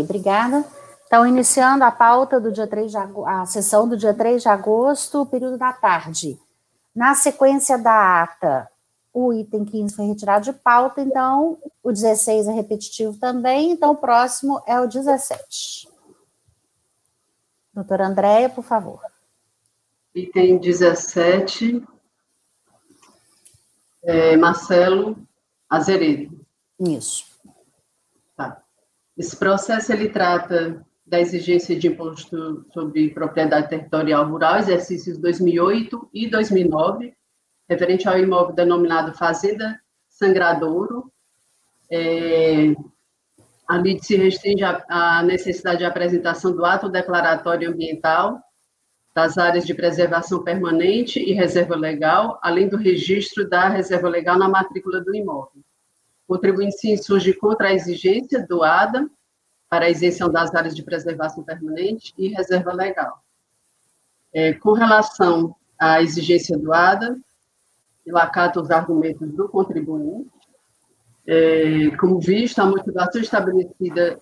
Obrigada. Então, iniciando a pauta do dia 3 de agosto, a sessão do dia 3 de agosto, período da tarde. Na sequência da ata, o item 15 foi retirado de pauta, então o 16 é repetitivo também, então o próximo é o 17. Doutora Andréia, por favor. Item 17, Marcelo Azeredo. Isso. Tá. Esse processo, ele trata da exigência de imposto sobre propriedade territorial rural, exercícios 2008 e 2009, referente ao imóvel denominado Fazenda Sangradouro. A lei se restringe à necessidade de apresentação do ato declaratório ambiental das áreas de preservação permanente e reserva legal, além do registro da reserva legal na matrícula do imóvel. O contribuinte se insurge contra a exigência do ADA para a isenção das áreas de preservação permanente e reserva legal. Com relação à exigência do ADA, eu acato os argumentos do contribuinte. Como visto, a motivação estabelecida...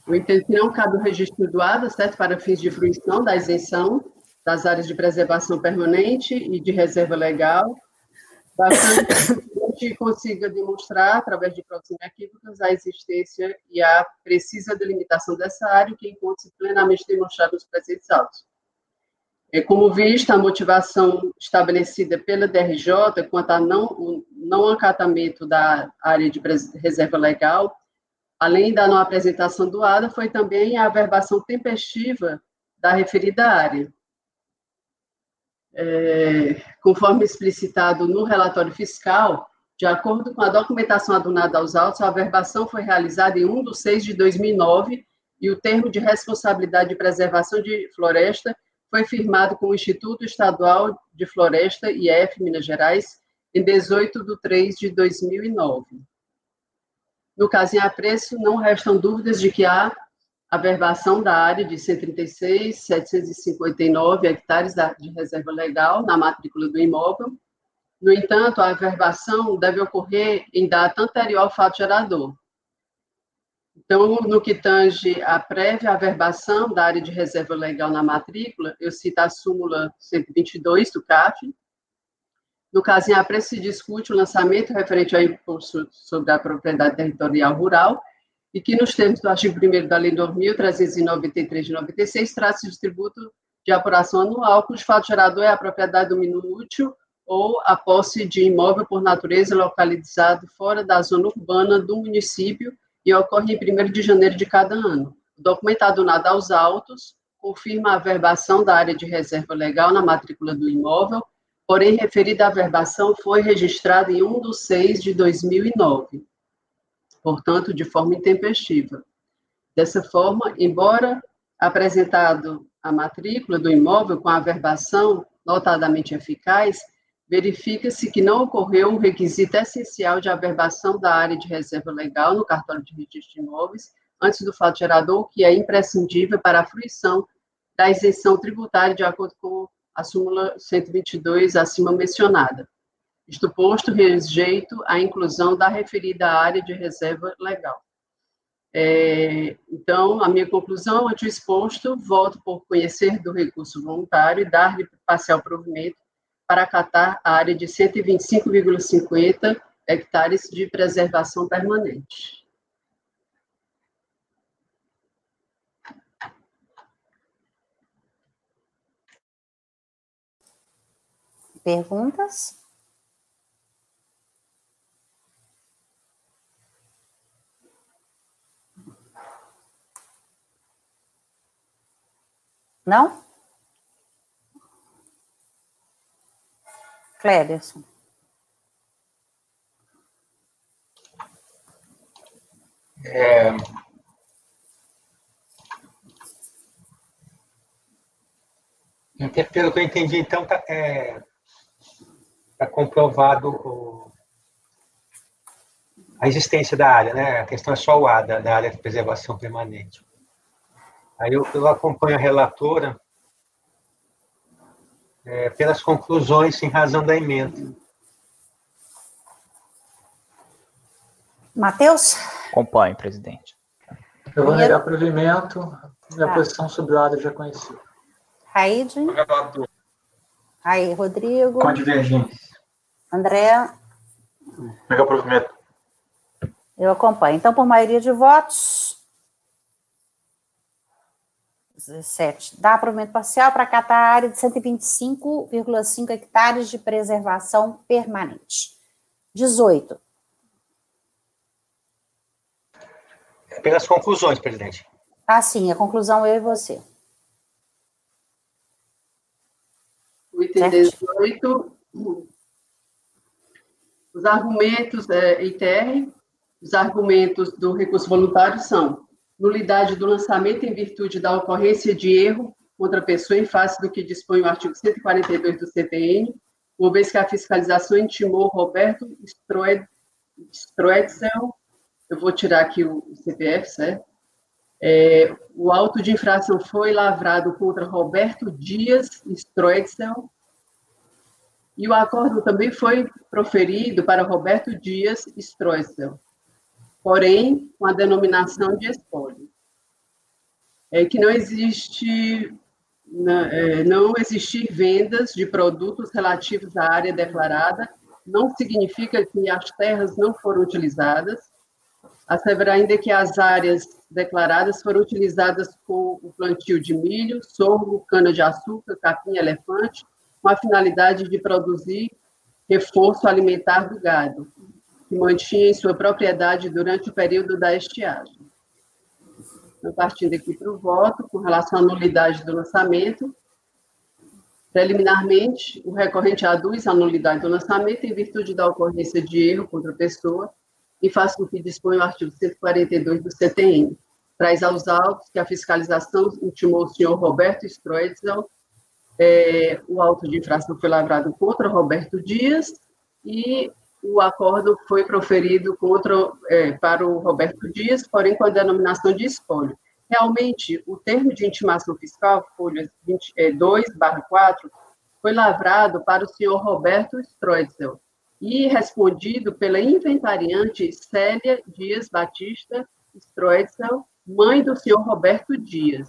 Eu entendo que não cabe o registro do ADA, certo, para fins de fruição da isenção das áreas de preservação permanente e de reserva legal, bastante que consiga demonstrar, através de provas inequívocas, a existência e a precisa delimitação dessa área, que encontra-se plenamente demonstrado nos presentes autos. Como visto, a motivação estabelecida pela DRJ quanto ao não acatamento da área de reserva legal, além da não apresentação do ADA, foi também a averbação tempestiva da referida área. Conforme explicitado no relatório fiscal, de acordo com a documentação adunada aos autos, a averbação foi realizada em 1/6/2009 e o termo de responsabilidade de preservação de floresta foi firmado com o Instituto Estadual de Floresta, IF, Minas Gerais, em 18/3/2009. No caso em apreço, não restam dúvidas de que há averbação da área de 136.759 hectares de reserva legal na matrícula do imóvel. No entanto, a averbação deve ocorrer em data anterior ao fato gerador. Então, no que tange a prévia averbação da área de reserva legal na matrícula, eu cito a súmula 122 do CAF. No caso em apreço, se discute o lançamento referente ao imposto sobre a propriedade territorial rural, e que, nos termos do artigo 1º da Lei 9.393 de 96, trata-se de tributo de apuração anual, cujo fato gerador é a propriedade do domínio útil ou a posse de imóvel por natureza localizado fora da zona urbana do município e ocorre em 1º de janeiro de cada ano. O documento adunado aos autos confirma a averbação da área de reserva legal na matrícula do imóvel, porém, referida averbação foi registrada em 1/6/2009. Portanto, de forma intempestiva. Dessa forma, embora apresentado a matrícula do imóvel com a averbação notadamente eficaz, verifica-se que não ocorreu o requisito essencial de averbação da área de reserva legal no cartório de registro de imóveis antes do fato gerador, que é imprescindível para a fruição da isenção tributária de acordo com a súmula 122 acima mencionada. Isto posto, rejeito a inclusão da referida área de reserva legal. Então, a minha conclusão, ante o exposto, voto por conhecer do recurso voluntário e dar-lhe parcial provimento para acatar a área de 125,50 hectares de preservação permanente. Perguntas? Não? Cléberson. Pelo que eu entendi, então, está comprovado a existência da área, né? A questão é só o ADA, da área de preservação permanente. Aí eu acompanho a relatora pelas conclusões em razão da emenda. Matheus? Acompanhe, presidente. Eu vou negar provimento. Minha posição sobre o ADA já conhecida. Raide? Aí, Rodrigo? Com divergência. André? Negar provimento. Eu acompanho. Então, por maioria de votos, 17. Dá provimento parcial para catar a área de 125,5 hectares de preservação permanente. 18. Apenas conclusões, presidente. Ah, sim, a conclusão eu e você. O item 18, os argumentos ITR, os argumentos do recurso voluntário são nulidade do lançamento em virtude da ocorrência de erro contra a pessoa em face do que dispõe o artigo 142 do CTN, uma vez que a fiscalização intimou Roberto Stroetzel, eu vou tirar aqui o CPF, certo? O auto de infração foi lavrado contra Roberto Dias Stroetzel, e o acordo também foi proferido para Roberto Dias Stroetzel, porém, com a denominação de espólio. Que não existir vendas de produtos relativos à área declarada não significa que as terras não foram utilizadas, asseverar ainda que as áreas declaradas foram utilizadas com o plantio de milho, sorgo, cana-de-açúcar, capim-elefante, com a finalidade de produzir reforço alimentar do gado, que mantinha em sua propriedade durante o período da estiagem. Então, partindo aqui para o voto, com relação à nulidade do lançamento, preliminarmente, o recorrente aduz a nulidade do lançamento em virtude da ocorrência de erro contra a pessoa, em face do que dispõe o artigo 142 do CTN. Traz aos autos que a fiscalização intimou o senhor Roberto Stroetzel, o auto de infração foi lavrado contra Roberto Dias e o acordo foi proferido para o Roberto Dias, porém com a denominação de espólio. Realmente, o termo de intimação fiscal, folhas 2/4, foi lavrado para o senhor Roberto Stroetzel e respondido pela inventariante Célia Dias Batista Stroetzel, mãe do senhor Roberto Dias.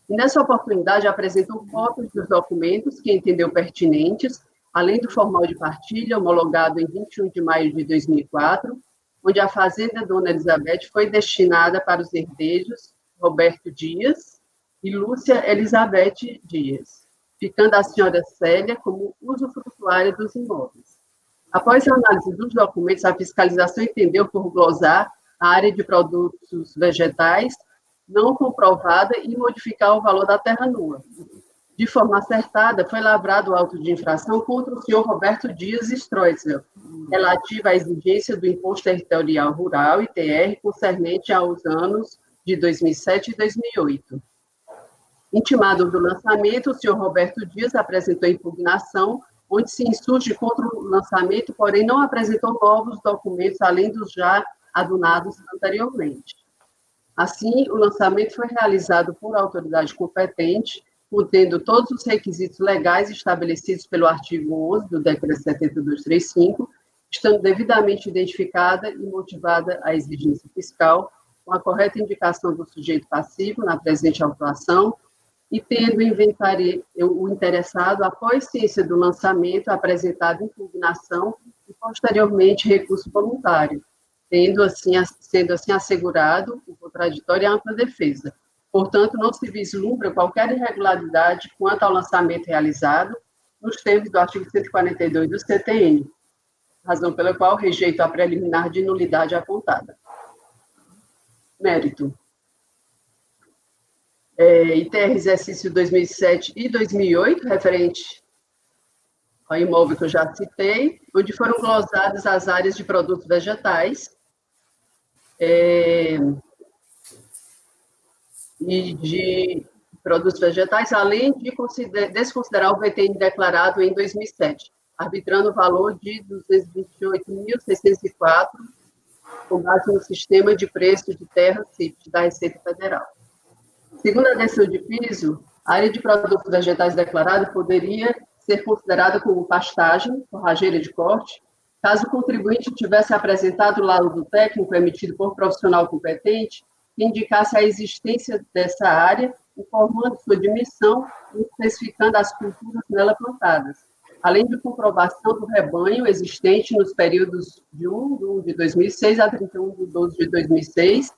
E nessa oportunidade apresentou cópias dos documentos que entendeu pertinentes, além do formal de partilha, homologado em 21 de maio de 2004, onde a fazenda Dona Elizabeth foi destinada para os herdeiros Roberto Dias e Lúcia Elizabeth Dias, ficando a senhora Célia como usufrutuária dos imóveis. Após a análise dos documentos, a fiscalização entendeu por glosar a área de produtos vegetais não comprovada e modificar o valor da terra nua. De forma acertada, foi lavrado o auto de infração contra o senhor Roberto Dias Stroetzel, relativa à exigência do Imposto Territorial Rural, ITR, concernente aos anos de 2007 e 2008. Intimado do lançamento, o senhor Roberto Dias apresentou impugnação, onde se insurge contra o lançamento, porém não apresentou novos documentos, além dos já adunados anteriormente. Assim, o lançamento foi realizado por autoridade competente, contendo todos os requisitos legais estabelecidos pelo artigo 11 do Decreto 7235, estando devidamente identificada e motivada a exigência fiscal, com a correta indicação do sujeito passivo na presente autuação, e tendo o interessado, após ciência do lançamento, apresentado impugnação e, posteriormente, recurso voluntário, sendo assim assegurado o contraditório e a ampla defesa. Portanto, não se vislumbra qualquer irregularidade quanto ao lançamento realizado nos termos do artigo 142 do CTN, razão pela qual rejeito a preliminar de nulidade apontada. Mérito. ITR exercício 2007 e 2008, referente ao imóvel que eu já citei, onde foram glosadas as áreas de produtos vegetais, e de produtos vegetais, além de desconsiderar o VTN declarado em 2007, arbitrando o valor de R$ 228.604, com base no sistema de preço de terra CIP da Receita Federal. Segundo a decisão de piso, a área de produtos vegetais declarada poderia ser considerada como pastagem, forrageira de corte, Caso o contribuinte tivesse apresentado o laudo técnico emitido por profissional competente, que indicasse a existência dessa área, informando sua dimensão e especificando as culturas nela plantadas, além de comprovação do rebanho existente nos períodos de 1 de 2006 a 31 de 12 de 2006,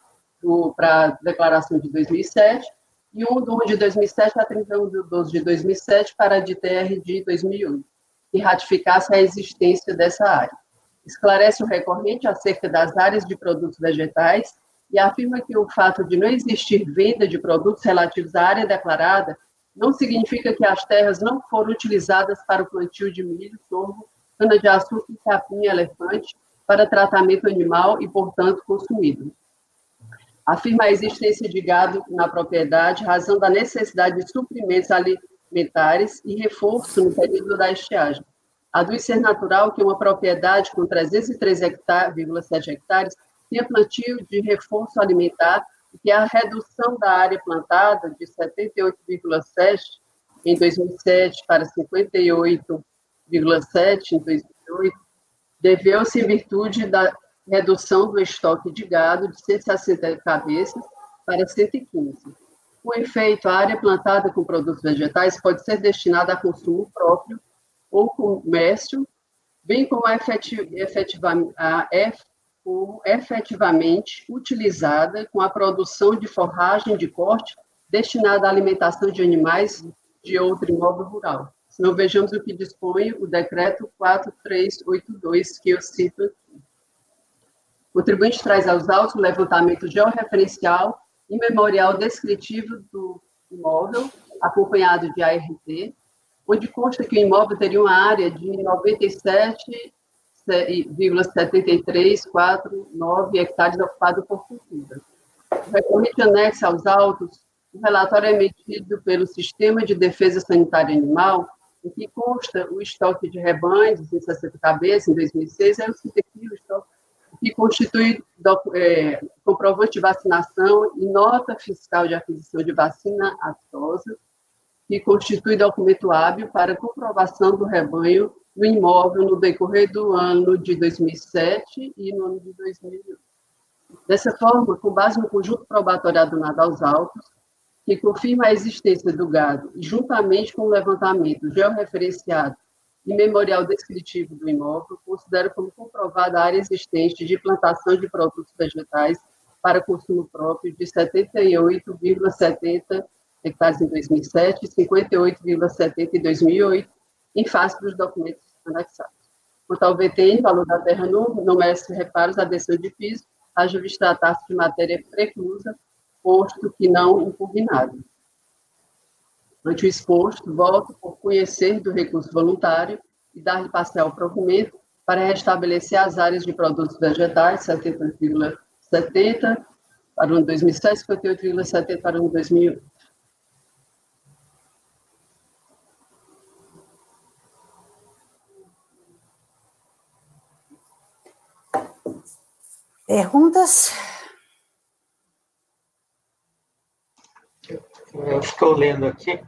para a declaração de 2007, e 1 de 2007 a 31 de 12 de 2007 para a DTR de 2008, que ratificasse a existência dessa área. Esclarece o recorrente acerca das áreas de produtos vegetais e afirma que o fato de não existir venda de produtos relativos à área declarada não significa que as terras não foram utilizadas para o plantio de milho, sorgo, cana-de-açúcar, capim e elefante para tratamento animal e, portanto, consumido. Afirma a existência de gado na propriedade, razão da necessidade de suprimentos alimentares e reforço no período da estiagem. Aduz ser natural que uma propriedade com 303,7 hectares tenha plantio de reforço alimentar e que a redução da área plantada de 78,7 em 2007 para 58,7 em 2008 deveu-se em virtude da redução do estoque de gado de 160 cabeças para 115. Com efeito, a área plantada com produtos vegetais pode ser destinada a consumo próprio ou comércio, bem como efetivamente utilizada com a produção de forragem de corte destinada à alimentação de animais de outro imóvel rural. Se não, vejamos o que dispõe o decreto 4382, que eu cito aqui. O contribuinte traz aos autos o levantamento georreferencial e memorial descritivo do imóvel, acompanhado de ART, onde consta que o imóvel teria uma área de 97,7349 hectares ocupado por cultura. O recorrente anexa aos autos o relatório emitido pelo Sistema de Defesa Sanitária Animal, em que consta o estoque de rebanhos de 160 cabeças em 2006, aí eu citei aqui o estoque, que constitui comprovante de vacinação e nota fiscal de aquisição de vacina aftosa, que constitui documento hábil para comprovação do rebanho no imóvel no decorrer do ano de 2007 e no ano de 2008. Dessa forma, com base no conjunto probatório adunado aos autos, que confirma a existência do gado, e juntamente com o levantamento georreferenciado e memorial descritivo do imóvel, considero como comprovada a área existente de plantação de produtos vegetais para consumo próprio de 78,70 hectares em 2007 e 58,70 em 2008, em face dos documentos anexados. Quanto ao VTN, valor da terra não merece reparos, adesão de piso, haja visto tratar-se de matéria preclusa, posto que não impugnado. Ante o exposto, voto por conhecer do recurso voluntário e dar-lhe parcial provimento para restabelecer as áreas de produtos vegetais, 70,70 para o ano 2007, 58,70 para o ano 2008. Perguntas? Eu estou lendo aqui.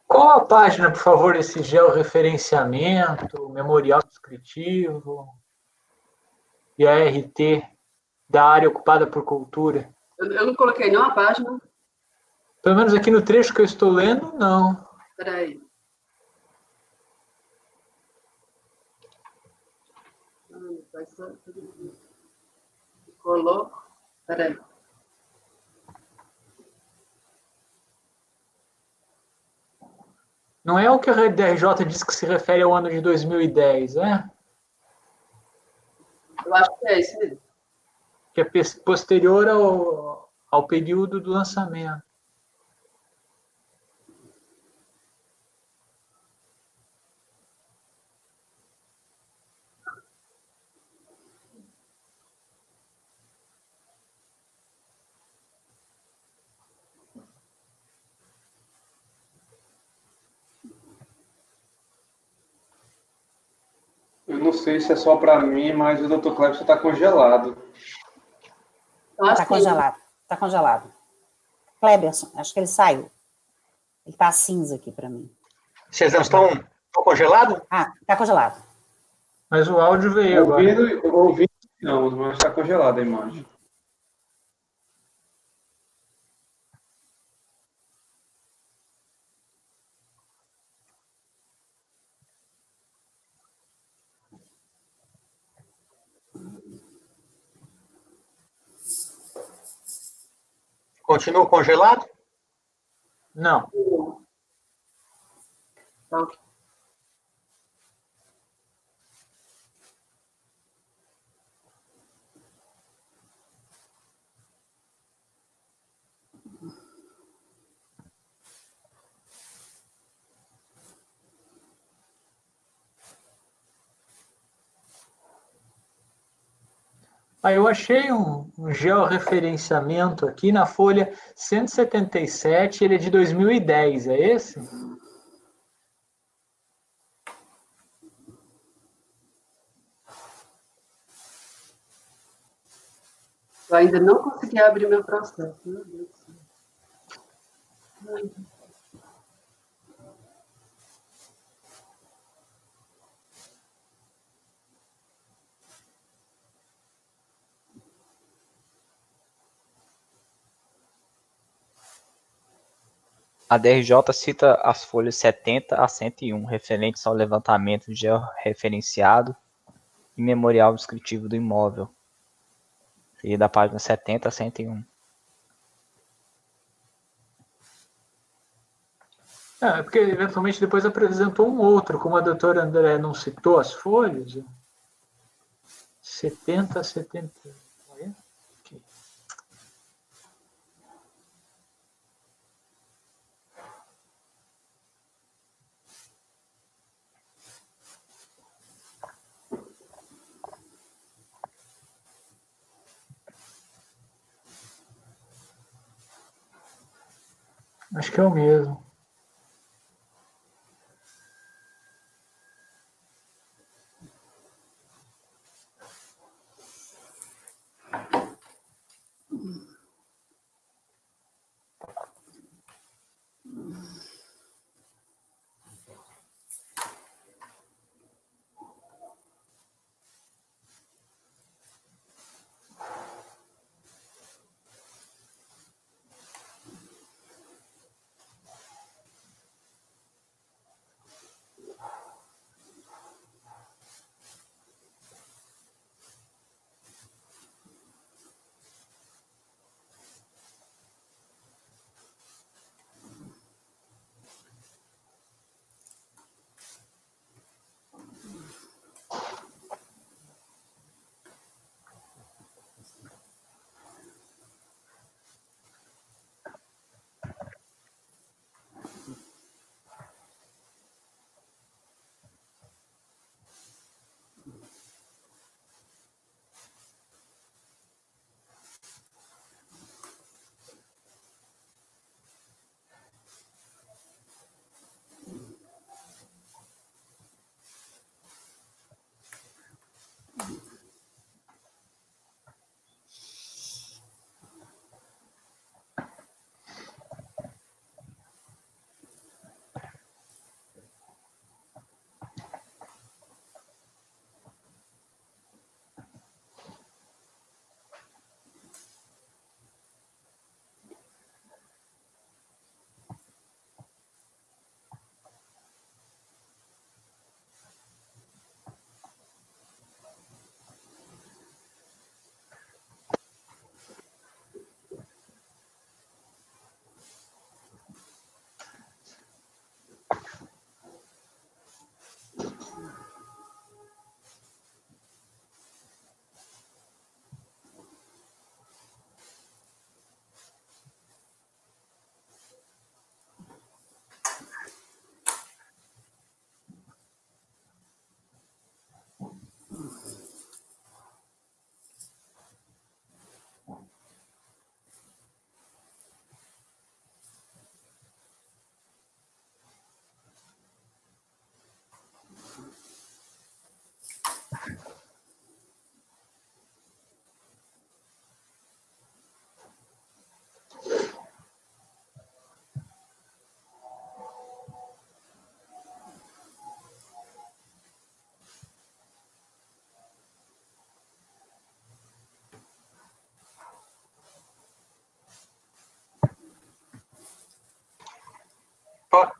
Qual a página, por favor, desse georreferenciamento, memorial descritivo e ART da área ocupada por cultura? Eu não coloquei nenhuma página. Pelo menos aqui no trecho que eu estou lendo, não. Espera aí. Coloco. Espera aí. Não é o que a RJ diz que se refere ao ano de 2010, é? Eu acho que é isso mesmo. Que é posterior ao período do lançamento. Eu não sei se é só para mim, mas o Dr. Cleber está congelado. Está congelado, está congelado. Cleberson, acho que ele saiu. Ele está cinza aqui para mim. Vocês não estão congelados? Ah, está congelado. Mas o áudio veio agora. Ouvindo, não, mas está congelada a imagem. Continua congelado? Não. Tá ok. Eu achei um georreferenciamento aqui na folha 177, ele é de 2010, é esse? Eu ainda não consegui abrir meu processo. Meu Deus do céu. A DRJ cita as folhas 70 a 101, referentes ao levantamento georreferenciado e memorial descritivo do imóvel. E da página 70 a 101. É porque eventualmente depois apresentou um outro, como a doutora André não citou as folhas. 70 a 70. Olha. Aqui. Acho que é o mesmo.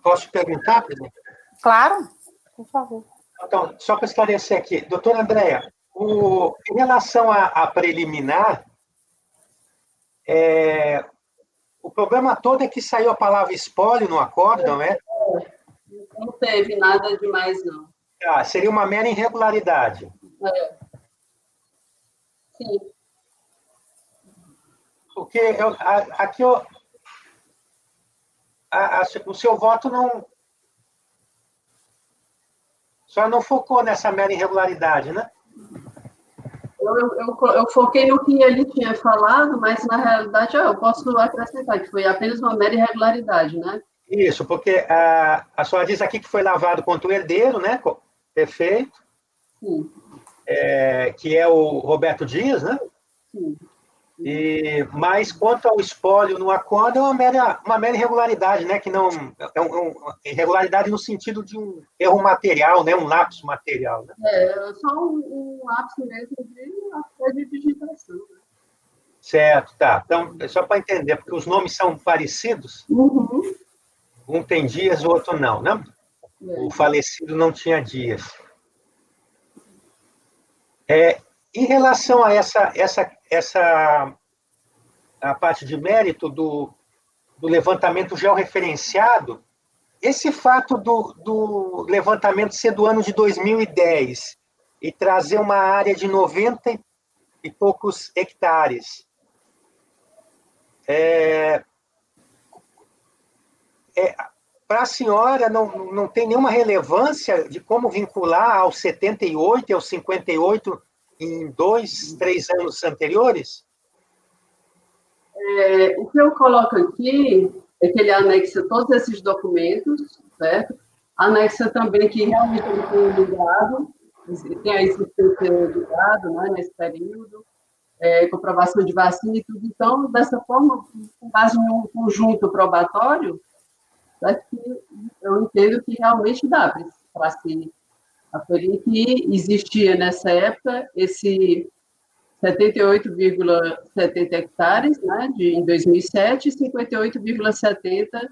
Posso perguntar, presidente? Claro, por favor. Então, só para esclarecer aqui, doutora Andréa, em relação à preliminar, o problema todo é que saiu a palavra espólio no acórdão, né? Não teve nada demais, não. Seria uma mera irregularidade. Sim. Porque aqui o seu voto não... Só não focou nessa mera irregularidade, né? Eu foquei no que ele tinha falado, mas, na realidade, eu posso acrescentar que foi apenas uma mera irregularidade, né? Isso, porque a senhora diz aqui que foi lavado contra o herdeiro, né? Perfeito. Sim. Que é o Roberto Dias, né? Sim. Mas quanto ao espólio no acórdão, é uma mera irregularidade, né? Que não é uma irregularidade no sentido de um erro material, né? Um lapso material. Né? Só um lapso mesmo de digitação. Né? Certo, tá. Então, é só para entender, porque os nomes são parecidos. Uhum. Um tem Dias, o outro não, né? O falecido não tinha Dias. Em relação a a parte de mérito do levantamento georreferenciado, esse fato do levantamento ser do ano de 2010 e trazer uma área de 90 e poucos hectares, para a senhora não tem nenhuma relevância de como vincular aos 78 e aos 58 em 2, 3 anos anteriores? O que eu coloco aqui é que ele anexa todos esses documentos, certo? Anexa também que realmente ele foi ligado, tem a existência do gado, né, nesse período, comprovação de vacina e tudo. Então, dessa forma, com base em um conjunto probatório, certo? Eu entendo que realmente dá para se aferir que existia nessa época esse 78,70 hectares, né, em 2007 e 58,70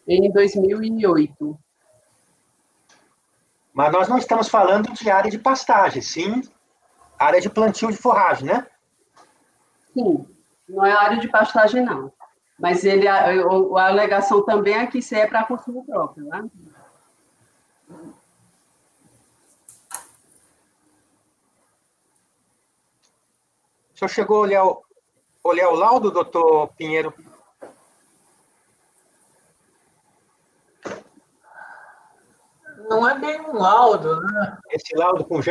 em 2008. Mas nós não estamos falando de área de pastagem, sim área de plantio de forragem, né? Sim, não é área de pastagem, não. Mas a alegação também é que isso é para consumo próprio, né? O senhor chegou a olhar o laudo, doutor Pinheiro? Não é bem um laudo, né? Esse laudo com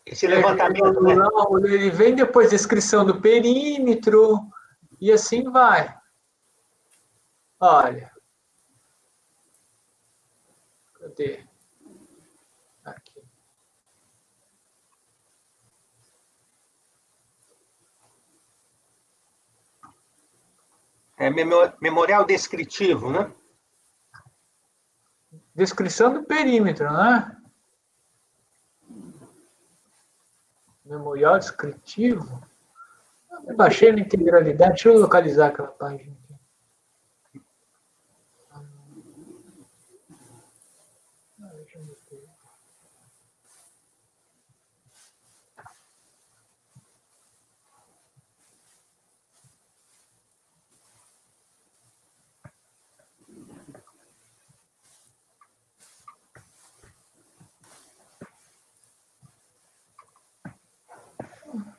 esse levantamento, né? Não, ele vem depois da descrição do perímetro e assim vai. Olha. Cadê? Aqui. Memorial descritivo, né? Descrição do perímetro, né? Memorial descritivo. Eu baixei na integralidade. Deixa eu localizar aquela página aqui.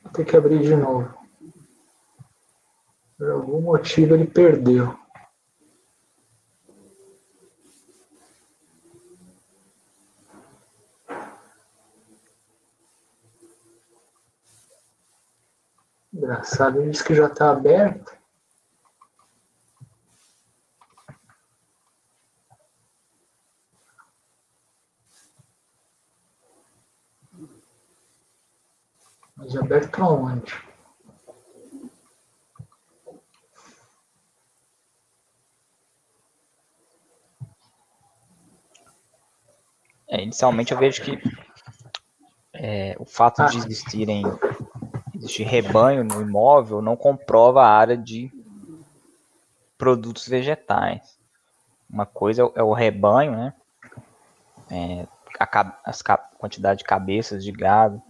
Vou ter que abrir de novo. Por algum motivo ele perdeu. Engraçado, ele disse que já está aberto. Mas aberto aonde? Inicialmente eu vejo que o fato de existir rebanho no imóvel não comprova a área de produtos vegetais. Uma coisa é o rebanho, né? Quantidade de cabeças de gado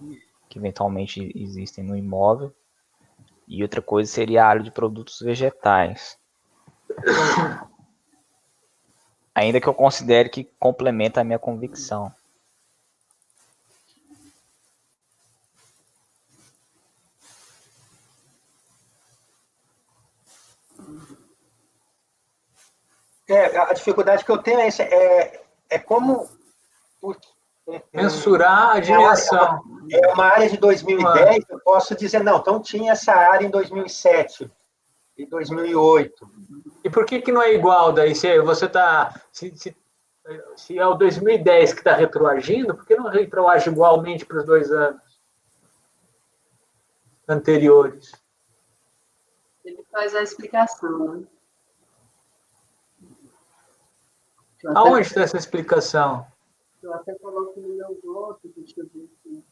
que eventualmente existem no imóvel. E outra coisa seria a área de produtos vegetais. Ainda que eu considere que complementa a minha convicção. A dificuldade que eu tenho é essa, como mensurar a dimensão. É uma área de 2010, eu posso dizer, não, então tinha essa área em 2007 e 2008. E por que não é igual daí? Se você está... Se é o 2010 que está retroagindo, por que não retroage igualmente para os 2 anos anteriores? Ele faz a explicação, né? Aonde está essa explicação? Eu até coloco no meu voto, deixa eu ver aqui.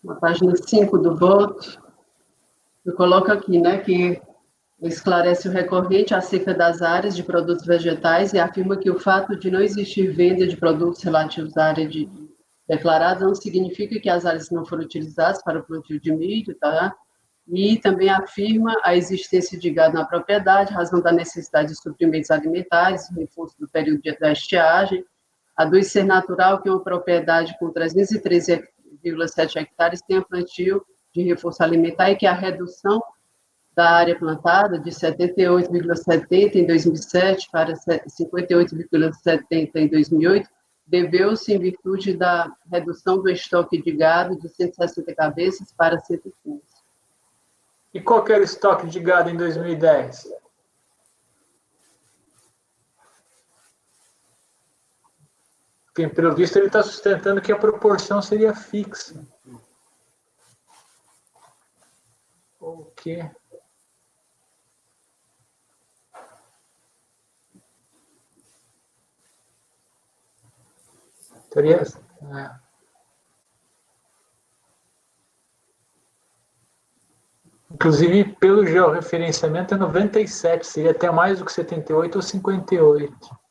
Na página 5 do voto, eu coloco aqui, né, que esclarece o recorrente acerca das áreas de produtos vegetais e afirma que o fato de não existir venda de produtos relativos à área declarada não significa que as áreas não foram utilizadas para o plantio de milho, tá? E também afirma a existência de gado na propriedade, razão da necessidade de suprimentos alimentares, reforço do período da estiagem, aduz ser natural que uma propriedade com 313,7 hectares tenha plantio de reforço alimentar e que a redução da área plantada de 78,70 em 2007 para 58,70 em 2008 deveu-se em virtude da redução do estoque de gado de 160 cabeças para 115. E qual que era o estoque de gado em 2010? Porque, pelo visto, ele está sustentando que a proporção seria fixa. O quê? Teria... Inclusive, pelo georreferenciamento, é 97. Seria até mais do que 78 ou 58.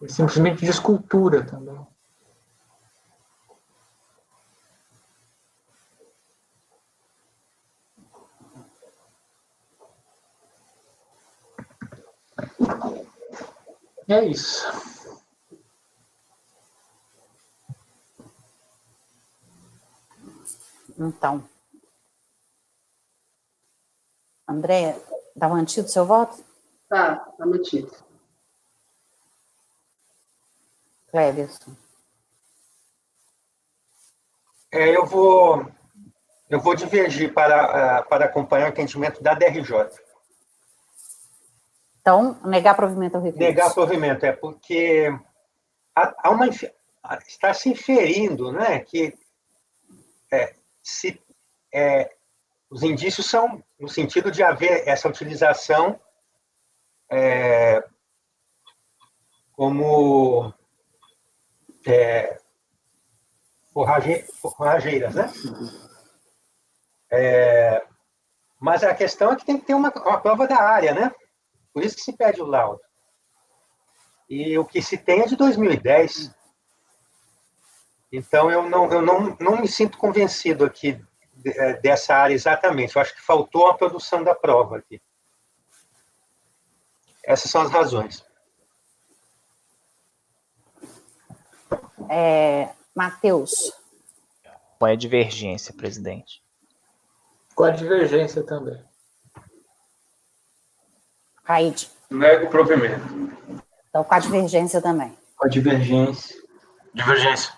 É simplesmente de escultura também. É isso. Então, André, está mantido o seu voto? Tá mantido. Cléberson. Eu vou divergir para acompanhar o entendimento da DRJ. Então, negar provimento ao recurso. Negar provimento, porque está se inferindo, né, que os indícios são no sentido de haver essa utilização como forrageiras, né? Mas a questão é que tem que ter uma prova da área, né? Por isso que se pede o laudo. E o que se tem é de 2010. Então, eu não me sinto convencido aqui dessa área exatamente. Eu acho que faltou a produção da prova aqui. Essas são as razões. Matheus. Põe a divergência, presidente. Com a divergência também. Raide. Nego o provimento. Então, com a divergência também. Com a divergência. Divergência.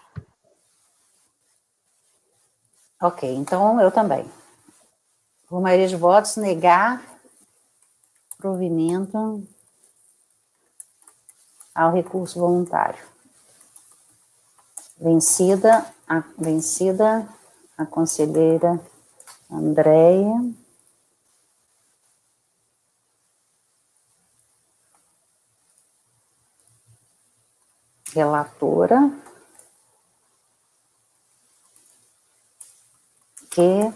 Ok, então eu também. Por maioria de votos, negar provimento ao recurso voluntário. Vencida a conselheira Andréia. Relatora, que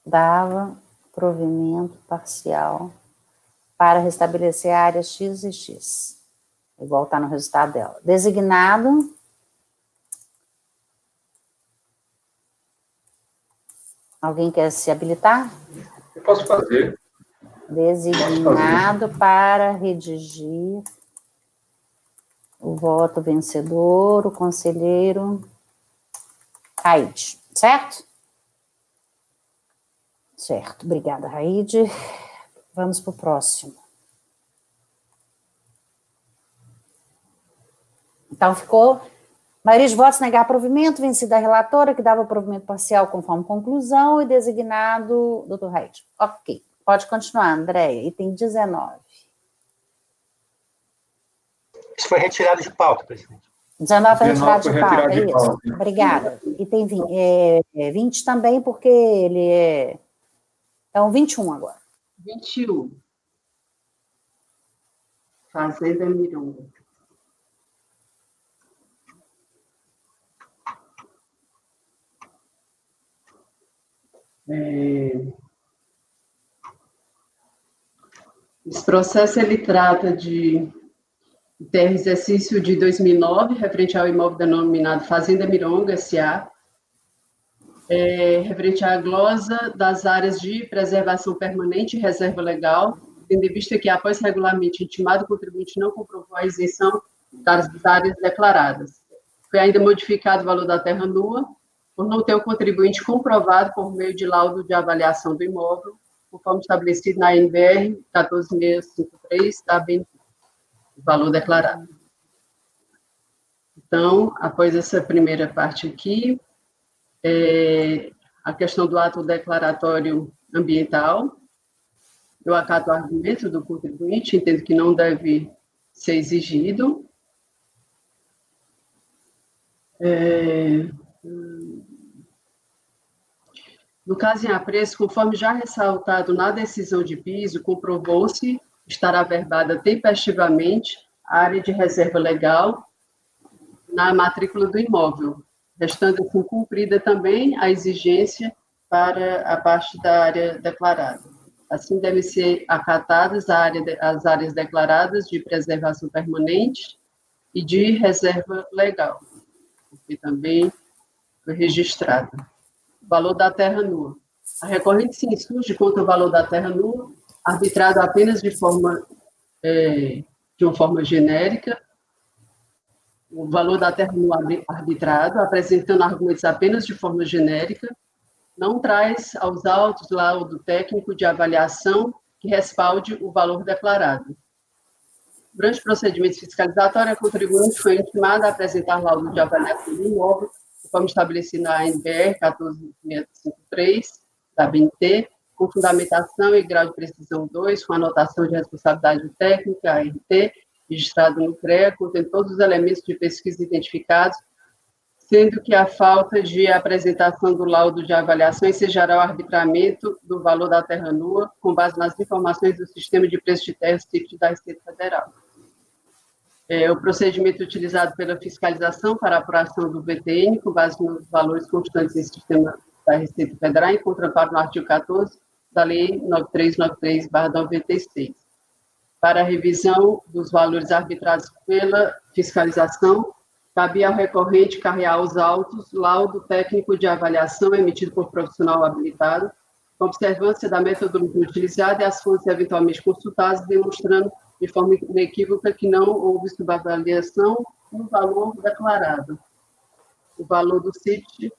dava provimento parcial para restabelecer áreas X e X, igual está no resultado dela. Designado, alguém quer se habilitar? Eu posso fazer. Designado para redigir o voto vencedor, o conselheiro Raide, certo? Certo, obrigada, Raide. Vamos para o próximo. Então, ficou maioria de votos negar provimento, vencida a relatora, que dava provimento parcial conforme conclusão, e designado doutor Raide. Ok, pode continuar, Andréia. Item 19. Isso foi retirado de pauta, presidente. 19 foi retirado de pauta, de isso. pauta. Obrigada. E tem 20 também, porque ele é... Então, 21 agora. 21. Fazenda Mironga. Esse processo, ele trata de exercício de 2009, referente ao imóvel denominado Fazenda Mironga, S.A., referente à glosa das áreas de preservação permanente e reserva legal, tendo em vista que, após regularmente intimado, o contribuinte não comprovou a isenção das áreas declaradas. Foi ainda modificado o valor da terra nua, por não ter o contribuinte comprovado por meio de laudo de avaliação do imóvel, conforme estabelecido na NBR 14653 da BNT, o valor declarado. Então, após essa primeira parte aqui, a questão do ato declaratório ambiental, eu acato o argumento do contribuinte, entendo que não deve ser exigido. No caso em apreço, conforme já ressaltado na decisão de piso, comprovou-se estar averbada tempestivamente a área de reserva legal na matrícula do imóvel, restando assim cumprida também a exigência para a parte da área declarada. Assim, devem ser acatadas as áreas declaradas de preservação permanente e de reserva legal, que também foi registrada. Valor da terra nua. A recorrente se insurge contra o valor da terra nua, arbitrado apenas de uma forma genérica. O valor da terra nua arbitrado, apresentando argumentos apenas de forma genérica, não traz aos autos laudo técnico de avaliação que respalde o valor declarado. Durante o procedimento fiscalizatório, a contribuinte foi intimada a apresentar laudo de avaliação do imóvel, conforme estabelecido na ANBR 14653, da BNT, com fundamentação e grau de precisão 2, com anotação de responsabilidade técnica, ART, registrado no CREA, contendo todos os elementos de pesquisa identificados, sendo que a falta de apresentação do laudo de avaliação ensejará o arbitramento do valor da terra nua, com base nas informações do Sistema de Preços de Terras da Receita Federal. O procedimento utilizado pela fiscalização para a apuração do VTN, com base nos valores constantes em Sistema da Receita Federal, encontra amparo no artigo 14 da Lei 9393/96. Para a revisão dos valores arbitrados pela fiscalização, cabia ao recorrente carrear aos autos laudo técnico de avaliação emitido por profissional habilitado, com observância da metodologia utilizada e as fontes eventualmente consultadas, demonstrando de forma inequívoca que não houve subavaliação no valor declarado. O valor do CIT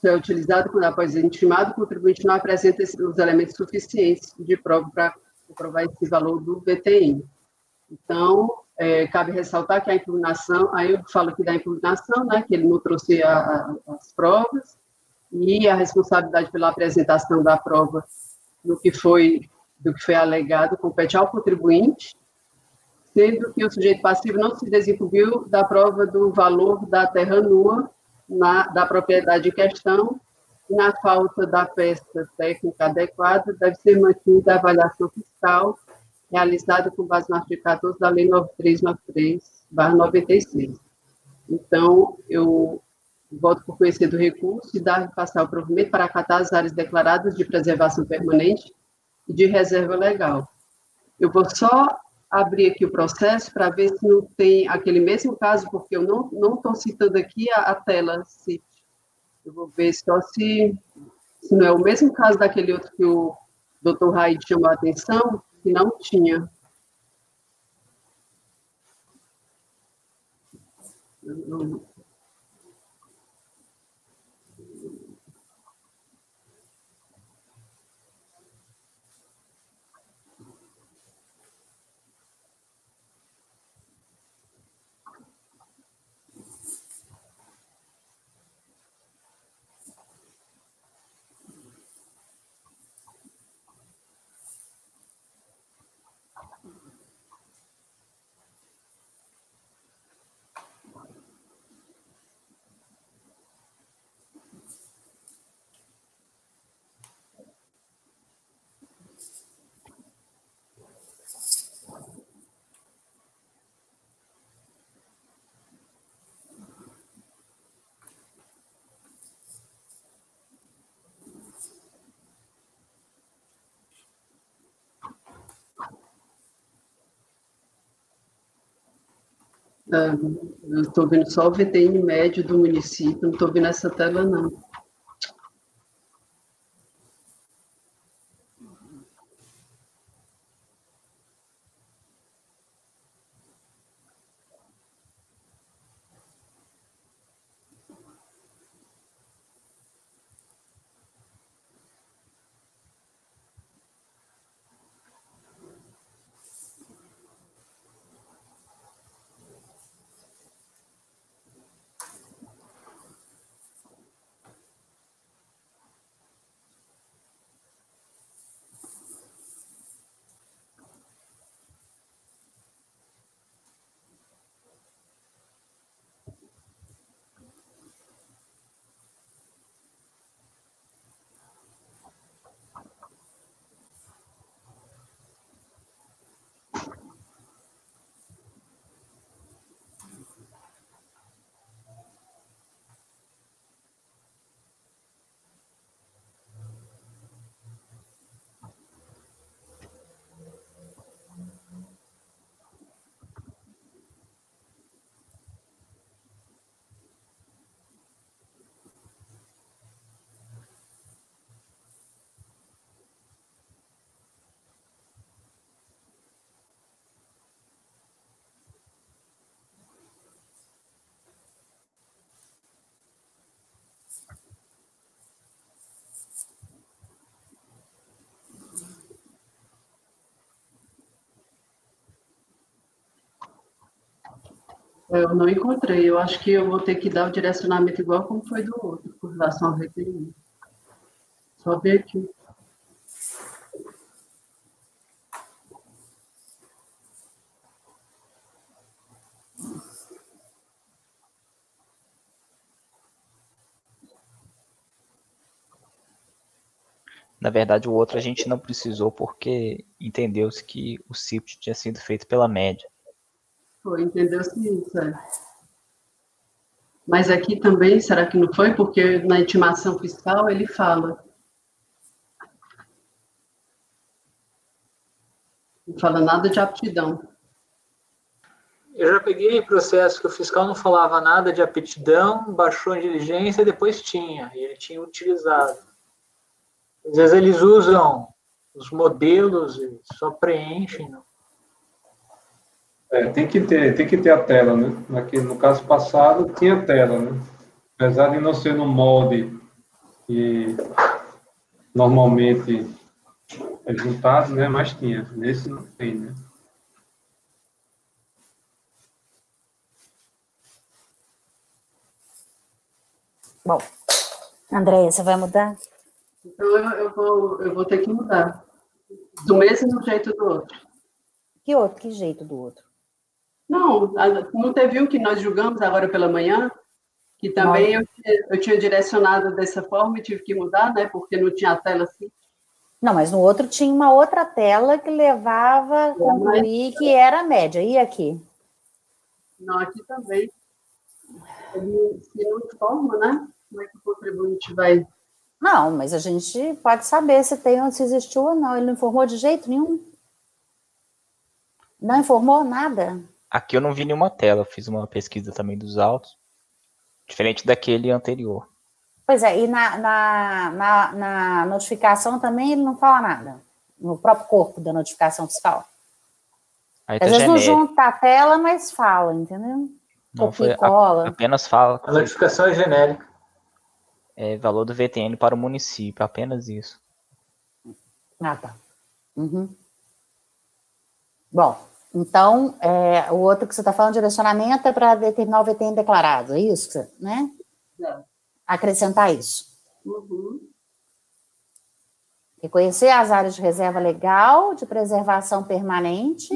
é utilizado quando, após intimado, o contribuinte não apresenta os elementos suficientes de prova para comprovar esse valor do VTN. Então, cabe ressaltar que a impugnação, aí eu falo aqui da impugnação, né, que ele não trouxe as provas, e a responsabilidade pela apresentação da prova do que foi alegado compete ao contribuinte, sendo que o sujeito passivo não se desincumbiu da prova do valor da terra nua da propriedade em questão, e na falta da peça técnica adequada, deve ser mantida a avaliação fiscal realizada com base no artigo 14 da Lei 9393/96. Então, eu voto por conhecer do recurso e passar o provimento para acatar as áreas declaradas de preservação permanente e de reserva legal. Eu vou só abrir aqui o processo para ver se não tem aquele mesmo caso, porque eu não estou citando aqui a tela CIT. Eu vou ver só se não é o mesmo caso daquele outro que o Dr. Raid chamou a atenção, que não tinha. Eu estou vendo só o VTN médio do município, não estou vendo essa tela, não. Eu não encontrei, eu acho que eu vou ter que dar o direcionamento igual como foi do outro, com relação ao requerimento. Só ver aqui. Na verdade, o outro a gente não precisou porque entendeu-se que o CIPT tinha sido feito pela média. Foi, entendeu-se isso, é. Mas aqui também, será que não foi? Porque na intimação fiscal ele fala. Não fala nada de aptidão. Eu já peguei processo que o fiscal não falava nada de aptidão, baixou a diligência e depois tinha, e ele tinha utilizado. Às vezes eles usam os modelos e só preenchem. Não? Tem que ter a tela, né? No caso passado tinha tela, né? Apesar de não ser no molde que normalmente é juntado, né? Mas tinha. Nesse não tem, né? Bom, Andréia, você vai mudar? Então eu vou ter que mudar. Do mesmo jeito do outro. Que outro? Que jeito do outro? Não, não teve um que nós julgamos agora pela manhã, que também eu tinha direcionado dessa forma e tive que mudar, né? Porque não tinha a tela assim. Não, mas no outro tinha uma outra tela que levava a concluir que era a média. E aqui? Não, aqui também. Ele se não informa, né? Como é que o contribuinte vai... Não, mas a gente pode saber se se existiu ou não. Ele não informou de jeito nenhum? Não informou nada? Aqui eu não vi nenhuma tela, fiz uma pesquisa também dos autos, diferente daquele anterior. Pois é, e na notificação também ele não fala nada, no próprio corpo da notificação fiscal. Aí Às vezes não junta a tela, mas fala, entendeu? Não, copia e cola. Apenas fala. A notificação é genérica. É valor do VTN para o município, apenas isso. Ah, tá. Uhum. Bom, então, o outro que você está falando, direcionamento, é para determinar o VTN declarado, é isso, né? É. Acrescentar isso. Uhum. Reconhecer as áreas de reserva legal, de preservação permanente.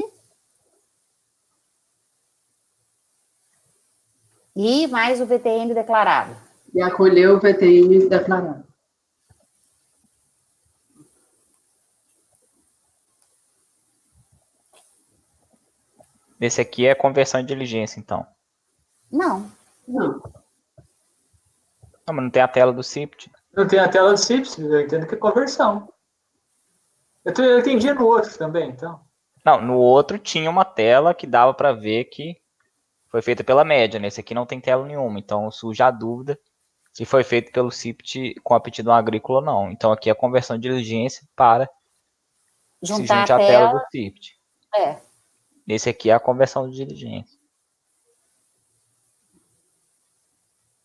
E mais o VTN declarado. E acolher o VTN declarado. Esse aqui é conversão em diligência, então. Não. Não. Não, mas não tem a tela do CIPT. Não tem a tela do CIPS, eu entendo que é conversão. Eu entendi no outro também, então. Não, no outro tinha uma tela que dava para ver que foi feita pela média. Nesse aqui não tem tela nenhuma, então surge a dúvida se foi feito pelo CIPT com aptidão agrícola ou não. Então aqui é a conversão de diligência para Juntar se junte a tela do CIPT. É. Esse aqui é a conversão de diligência.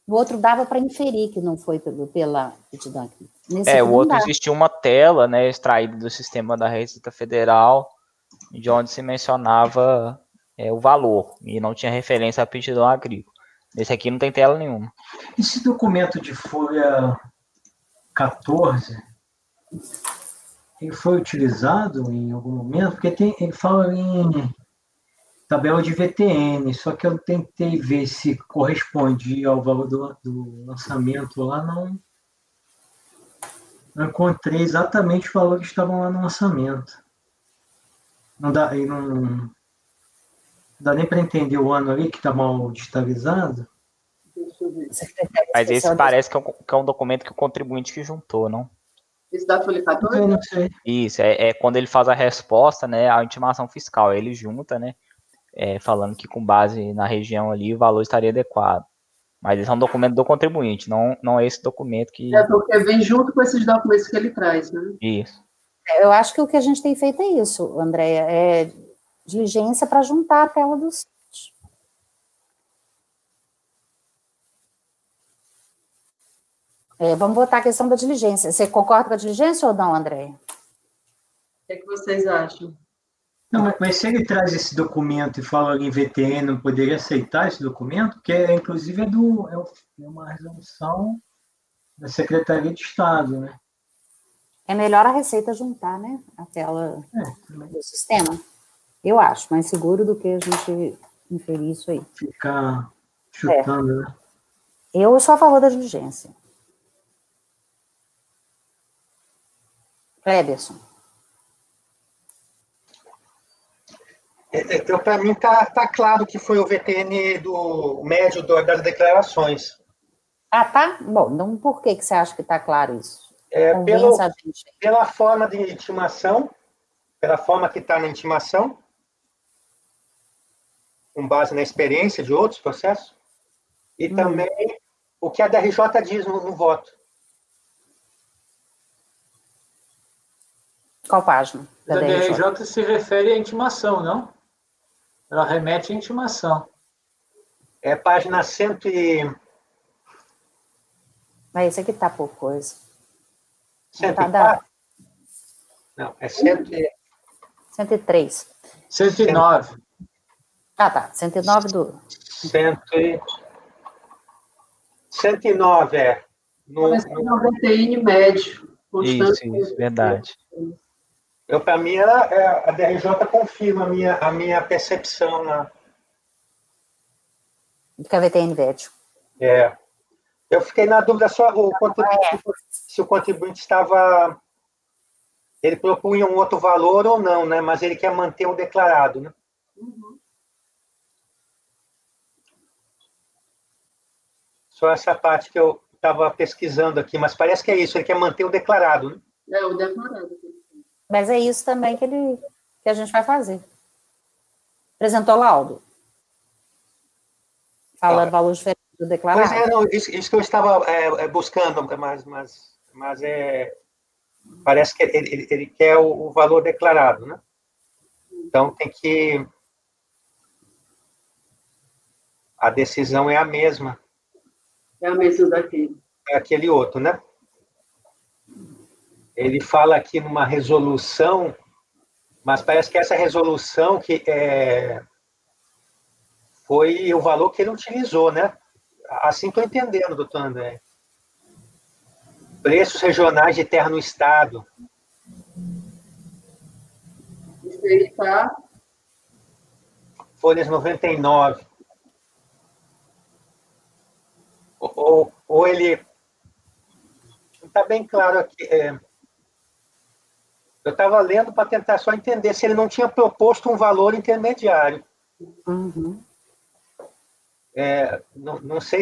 O outro dava para inferir que não foi pela aptidão agrícola. O outro existia uma tela, né, extraída do sistema da Receita Federal, de onde se mencionava o valor, e não tinha referência à aptidão agrícola. Nesse aqui não tem tela nenhuma. Esse documento de folha 14, ele foi utilizado em algum momento? Porque ele fala em tabela de VTN, só que eu tentei ver se corresponde ao valor do lançamento lá, não encontrei exatamente os valores que estavam lá no lançamento. Não dá nem para entender o ano ali que está mal digitalizado. Mas esse parece que é um documento que o contribuinte que juntou, não? Esse da folha 14? Eu não sei. Isso, é quando ele faz a resposta, né, à intimação fiscal. Ele junta, né, falando que com base na região ali o valor estaria adequado. Mas esse é um documento do contribuinte, não é esse documento que... É porque vem junto com esses documentos que ele traz, né? Isso. Eu acho que o que a gente tem feito é isso, Andréia, é diligência para juntar a tela do site. Vamos botar a questão da diligência. Você concorda com a diligência ou não, Andréia? O que vocês acham? Não, mas se ele traz esse documento e fala em VTN, não poderia aceitar esse documento? Que inclusive é uma resolução da Secretaria de Estado, né? É melhor a Receita juntar, né? A tela do sistema. Eu acho mais seguro do que a gente inferir isso aí. Ficar chutando, né? Eu sou a favor da diligência. Cleberson. Para mim está claro que foi o VTN do médio das declarações. Ah, tá? Bom, então por que você acha que está claro isso? Pela forma de intimação, pela forma que está na intimação, com base na experiência de outros processos, e também o que a DRJ diz no voto. Qual página? A DRJ se refere à intimação, não? Ela remete à intimação. É página 100 e... Mas esse aqui tá por coisa. 104? Não, é 103. 109. Ah, tá. 109 do... 109, Mas é um VTN médio. Isso, verdade. Para mim, a DRJ confirma a minha percepção do que a VTN VET. Eu fiquei na dúvida só se o contribuinte estava... Ele propunha um outro valor ou não, né? Mas ele quer manter o declarado, né? Só essa parte que eu estava pesquisando aqui, mas parece que é isso, ele quer manter o declarado, né? É, o declarado. Mas é isso também que a gente vai fazer. Apresentou laudo. Falando valor diferente do declarado. Pois é, não, isso que eu estava buscando, mas parece que ele quer o valor declarado, né? Então tem que... A decisão é a mesma. É a mesma daquele. É aquele outro, né? Ele fala aqui numa resolução, mas parece que essa resolução foi o valor que ele utilizou, né? Assim estou entendendo, doutor André. Preços regionais de terra no estado. Isso aí está... Folhas 99. Ou ele... Não está bem claro aqui. Eu estava lendo para tentar só entender se ele não tinha proposto um valor intermediário. Uhum. Não sei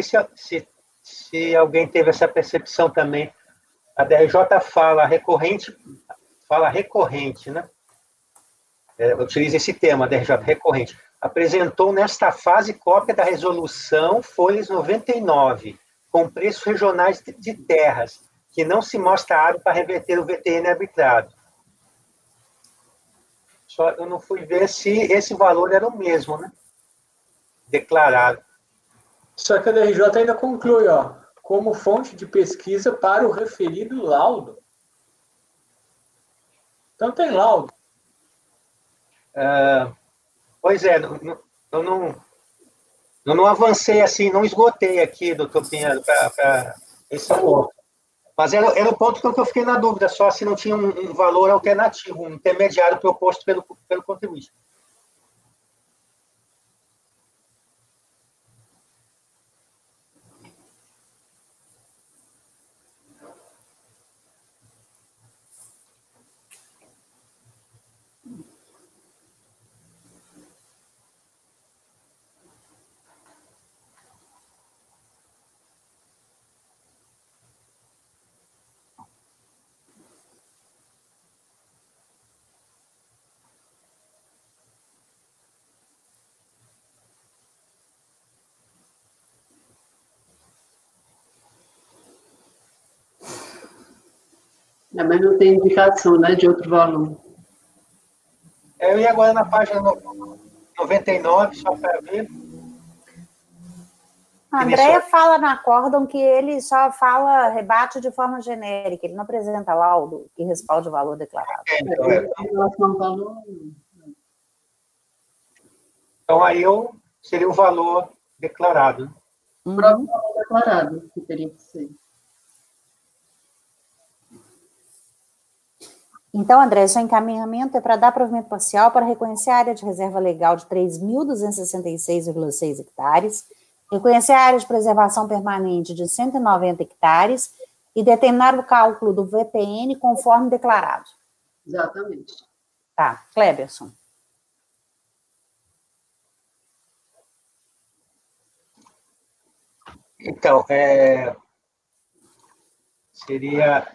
se alguém teve essa percepção também. A DRJ fala recorrente, né? Utiliza esse termo, a DRJ, recorrente. Apresentou nesta fase cópia da resolução folhas 99, com preços regionais de terras, que não se mostra hábil para reverter o VTN arbitrado. Só eu não fui ver se esse valor era o mesmo, né? Declarado. Só que a DRJ ainda conclui, como fonte de pesquisa para o referido laudo. Então tem laudo. Pois é, eu não avancei assim, não esgotei aqui, doutor Pinheiro, para esse ponto. Mas era o ponto que eu fiquei na dúvida, só se não tinha um valor alternativo, um intermediário proposto pelo contribuinte. Mas não tem indicação, né, de outro valor. Eu ia agora na página 99, só para ver. A Andréia fala na acórdão que ele só fala rebate de forma genérica, ele não apresenta laudo que respalde o valor declarado. Então, aí seria o valor declarado. O próprio valor declarado, que teria que ser. Então, André, seu encaminhamento é para dar provimento parcial para reconhecer a área de reserva legal de 3.266,6 hectares, reconhecer a área de preservação permanente de 190 hectares e determinar o cálculo do VTN conforme declarado. Exatamente. Tá, Cleberson. Então, seria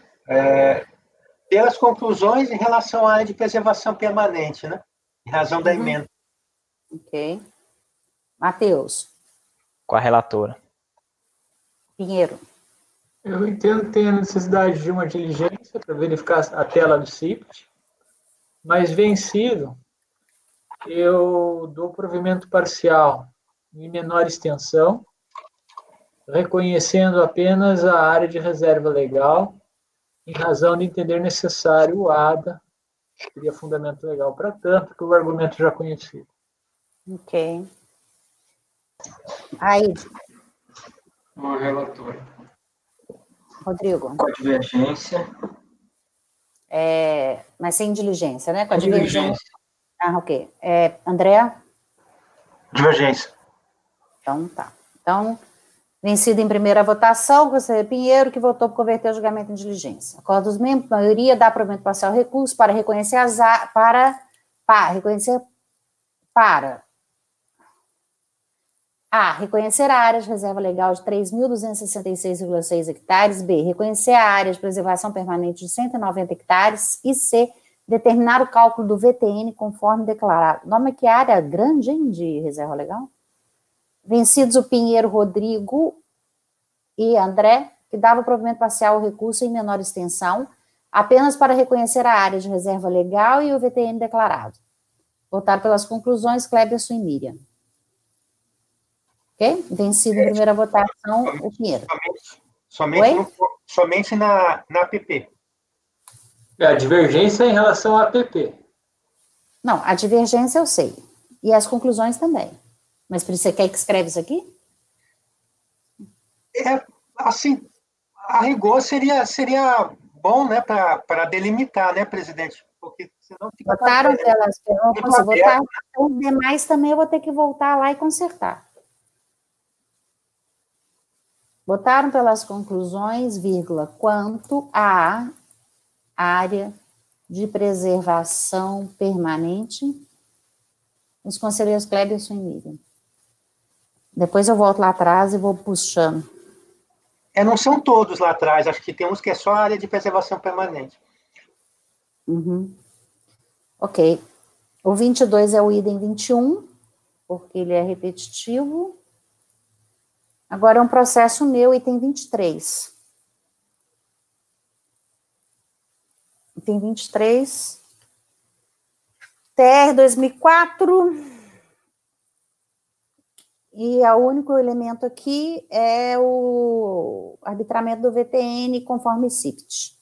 pelas conclusões em relação à área de preservação permanente, né? Em razão da emenda. Ok. Matheus. Com a relatora. Pinheiro. Eu entendo que tem a necessidade de uma diligência para verificar a tela do CIPT, mas vencido, eu dou provimento parcial em menor extensão, reconhecendo apenas a área de reserva legal, em razão de entender necessário o ADA, que teria fundamento legal para tanto, que o argumento já conhecido. Ok. Aí. Uma relatora. Rodrigo. Com a divergência. Mas sem diligência, né? Com a divergência. Ah, ok. André? Divergência. Então, tá. Então, vencido em primeira votação, conselheiro Pinheiro, que votou por converter o julgamento em diligência. Acordo dos membros, maioria, dá provimento parcial ao recurso para reconhecer A. Reconhecer a área de reserva legal de 3.266,6 hectares. B. Reconhecer a área de preservação permanente de 190 hectares. E C. Determinar o cálculo do VTN conforme declarado. Nome que área grande, hein, de reserva legal? Vencidos o Pinheiro, Rodrigo e André, que dava provimento parcial ao recurso em menor extensão, apenas para reconhecer a área de reserva legal e o VTN declarado. Votaram pelas conclusões Cleberson e Miriam. Ok? Vencido em primeira votação o Pinheiro. Somente na APP. A divergência é em relação à APP. Não, a divergência eu sei. E as conclusões também. Mas você quer que escreva isso aqui? Assim, a rigor seria bom, né, para delimitar, né, presidente? Porque senão fica... Votaram pelas... Os demais também eu vou ter que voltar lá e consertar. Votaram pelas conclusões, vírgula, quanto à área de preservação permanente, os conselheiros Cleberson e Miriam. Depois eu volto lá atrás e vou puxando. Não são todos lá atrás, acho que tem uns que é só a área de preservação permanente. Uhum. Ok. O 22 é o item 21, porque ele é repetitivo. Agora é um processo meu, item 23. Item 23. TR 2004. E o único elemento aqui é o arbitramento do VTN conforme CIPT.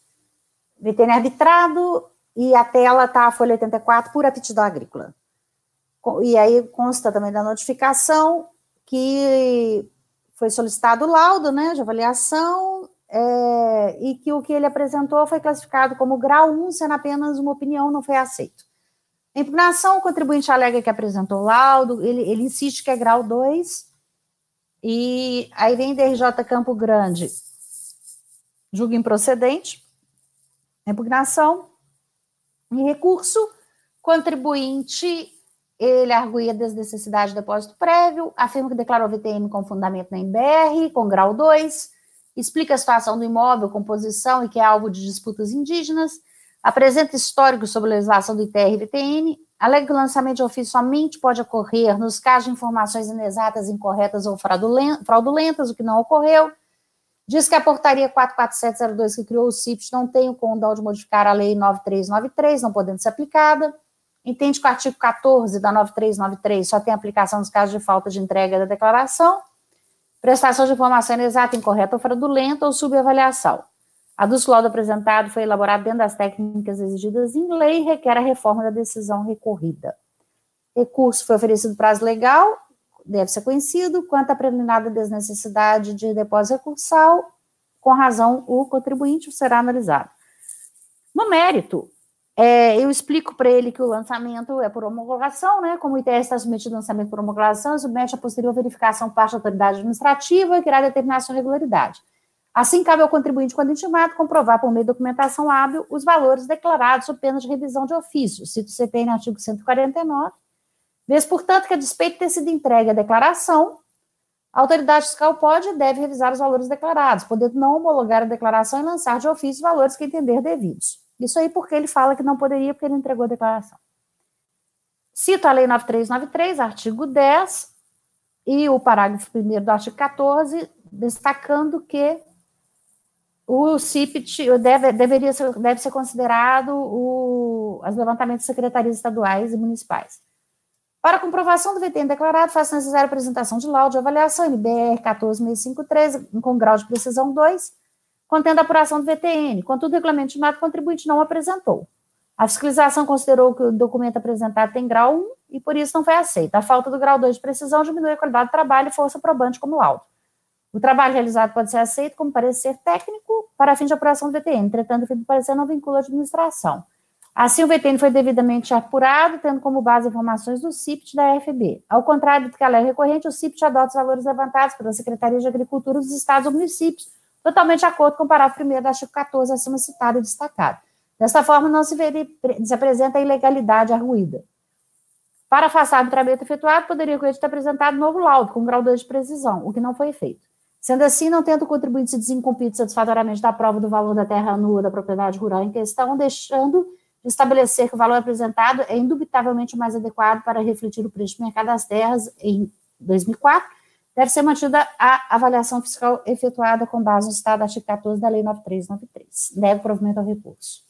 VTN arbitrado e a tela está a folha 84 por aptidão agrícola. E aí consta também da notificação que foi solicitado o laudo, né, de avaliação, e que o que ele apresentou foi classificado como grau 1, sendo apenas uma opinião, não foi aceito. A impugnação, o contribuinte alega que apresentou o laudo, ele insiste que é grau 2, e aí vem DRJ Campo Grande, julga improcedente, a impugnação, em recurso, contribuinte, ele arguía a desnecessidade de depósito prévio, afirma que declarou VTM com fundamento na MBR, com grau 2, explica a situação do imóvel, composição e que é alvo de disputas indígenas, apresenta histórico sobre a legislação do ITR e VTN, alega que o lançamento de ofício somente pode ocorrer nos casos de informações inexatas, incorretas ou fraudulentas, o que não ocorreu, diz que a portaria 44702 que criou o CIPT não tem o condão de modificar a lei 9393, não podendo ser aplicada, entende que o artigo 14 da 9393 só tem aplicação nos casos de falta de entrega da declaração, prestação de informação inexata, incorreta ou fraudulenta ou subavaliação. Aduz que o laudo apresentado foi elaborado dentro das técnicas exigidas em lei e requer a reforma da decisão recorrida. Recurso foi oferecido prazo legal, deve ser conhecido, quanto à preliminar da desnecessidade de depósito recursal, com razão o contribuinte será analisado. No mérito, eu explico para ele que o lançamento é por homologação, né? Como o ITS está submetido ao lançamento por homologação, submete a posterior verificação por parte da autoridade administrativa que irá determinar sua regularidade. Assim, cabe ao contribuinte, quando intimado, comprovar por meio de documentação hábil os valores declarados sob pena de revisão de ofício. Cito o CPI no artigo 149. Vez, portanto, que a despeito de ter sido entregue a declaração, a autoridade fiscal pode e deve revisar os valores declarados, podendo não homologar a declaração e lançar de ofício os valores que entender devidos. Isso aí porque ele fala que não poderia, porque ele entregou a declaração. Cito a Lei 9393, artigo 10, e o parágrafo 1º do artigo 14, destacando que o CIPT deve ser considerado os levantamentos de secretarias estaduais e municipais. Para comprovação do VTN declarado, faça necessária a apresentação de laudo de avaliação NBR 14653, com grau de precisão 2, contendo a apuração do VTN. Contudo, o regulamento intimado contribuinte não apresentou. A fiscalização considerou que o documento apresentado tem grau 1 e, por isso, não foi aceito. A falta do grau 2 de precisão diminui a qualidade do trabalho e força probante como laudo. O trabalho realizado pode ser aceito como parecer técnico para fim de apuração do VTN, entretanto, o fim do parecer não vincula a administração. Assim, o VTN foi devidamente apurado, tendo como base informações do CIPT da FB. Ao contrário do que a lei recorrente, o CIPT adota os valores levantados pela Secretaria de Agricultura dos Estados ou Municípios, totalmente de acordo com o parágrafo 1º do artigo 14, acima citado e destacado. Desta forma, não se apresenta a ilegalidade arguída. Para afastar o tratamento efetuado, poderia ter apresentado novo laudo, com grau 2 de precisão, o que não foi feito. Sendo assim, não tendo o contribuinte se desincumprido satisfatoriamente da prova do valor da terra nua da propriedade rural em questão, deixando de estabelecer que o valor apresentado é indubitavelmente mais adequado para refletir o preço de mercado das terras em 2004, deve ser mantida a avaliação fiscal efetuada com base no citado artigo 14 da Lei 9393. Nega o provimento ao recurso.